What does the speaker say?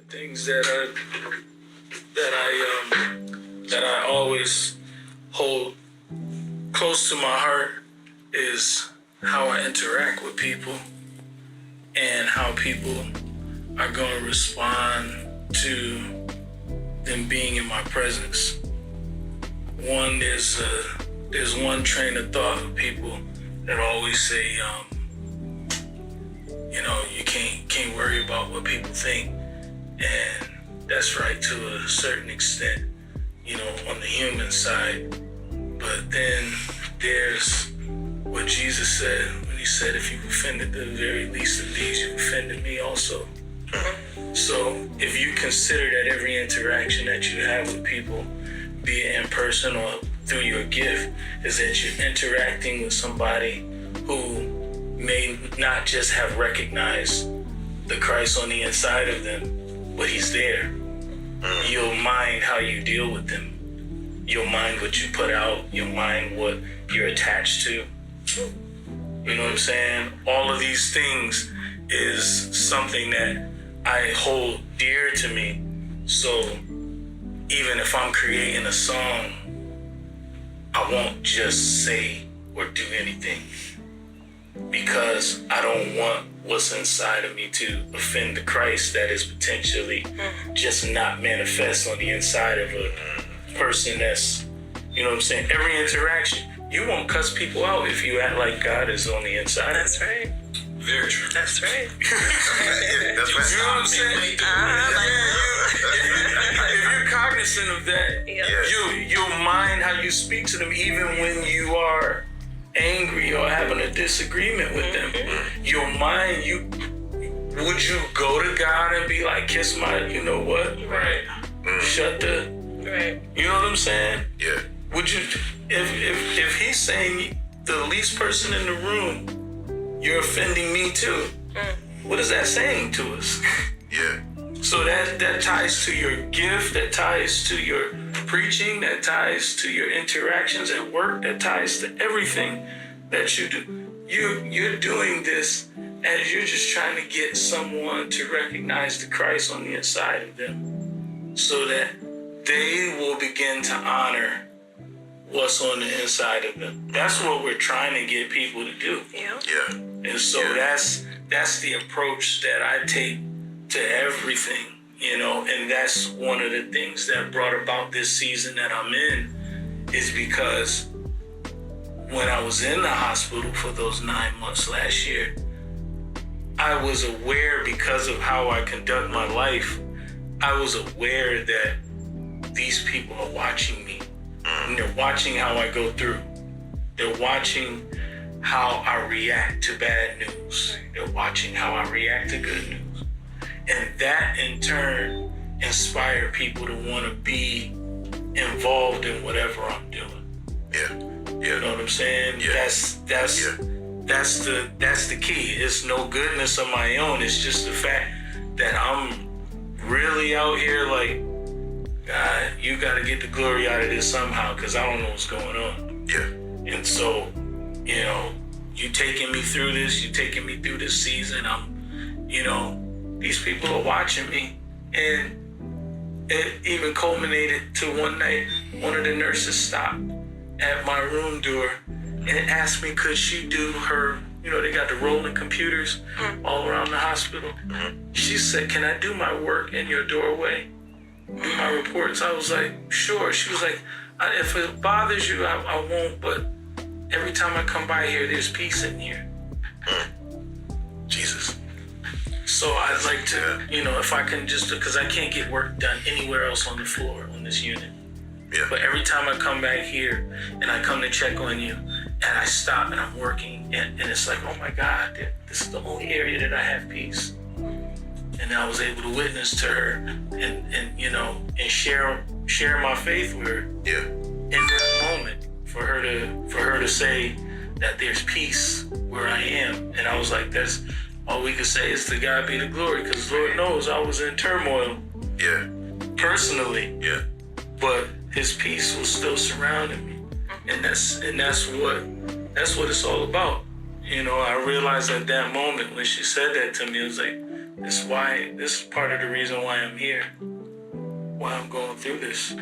the things that I always hold close to my heart is how I interact with people and how people are going to respond to them being in my presence. There's one train of thought of people that always say, you can't worry about what people think, and that's right to a certain extent, on the human side. But then there's what Jesus said when he said, if you've offended the very least of these, you've offended me also. So if you consider that every interaction that you have with people, be it in person or through your gift, is that you're interacting with somebody who may not just have recognized the Christ on the inside of them, but he's there. You'll mind how you deal with them. You'll mind what you put out. You'll mind what you're attached to. You know what I'm saying? All of these things is something that I hold dear to me. So even if I'm creating a song, I won't just say or do anything, because I don't want what's inside of me to offend the Christ that is potentially just not manifest on the inside of a person that's, you know what I'm saying? Every interaction, you won't cuss people out if you act like God is on the inside. That's right. Very true. That's right. That's You know what I'm saying? If you're cognizant of that, you'll mind how you speak to them, even when you are angry or having a disagreement with them. You'll mind would you go to God and be like, kiss my, you know what? Right. Shut the. Right. You know what I'm saying? Yeah. Would you, if he's saying the least person in the room, you're offending me too. What is that saying to us? Yeah. So that ties to your gift, that ties to your preaching, that ties to your interactions at work, that ties to everything that you do. You're doing this as you're just trying to get someone to recognize the Christ on the inside of them, so that they will begin to honor what's on the inside of them. That's what we're trying to get people to do. Yeah. And so that's the approach that I take to everything, and that's one of the things that brought about this season that I'm in, is because when I was in the hospital for those 9 months last year, I was aware, because of how I conduct my life, I was aware that these people are watching me. And they're watching how I go through. They're watching how I react to bad news. They're watching how I react to good news. And that in turn inspired people to want to be involved in whatever I'm doing. Yeah. You know what I'm saying? Yeah. That's the key. It's no goodness of my own. It's just the fact that I'm really out here like, God, you got to get the glory out of this somehow, because I don't know what's going on. Yeah. And so, you taking me through this, you taking me through this season. These people are watching me. And it even culminated to one night, one of the nurses stopped at my room door and asked me, could she do her, they got the rolling computers all around the hospital. She said, can I do my work in your doorway? Do my reports? I was like, sure. She was like, if it bothers you, I won't, but every time I come by here, there's peace in here. Jesus. So I'd like to, if I can just, because I can't get work done anywhere else on the floor on this unit. Yeah. But every time I come back here and I come to check on you and I stop and I'm working and it's like, oh my God, this is the only area that I have peace. And I was able to witness to her and share my faith with her. Yeah. In that moment, for her to say that there's peace where I am. And I was like, that's all we could say is to God be the glory, because Lord knows I was in turmoil. Yeah. Personally. Yeah. But his peace was still surrounding me. And that's what it's all about. I realized at that moment when she said that to me, it was like, This is part of the reason why I'm here, why I'm going through this.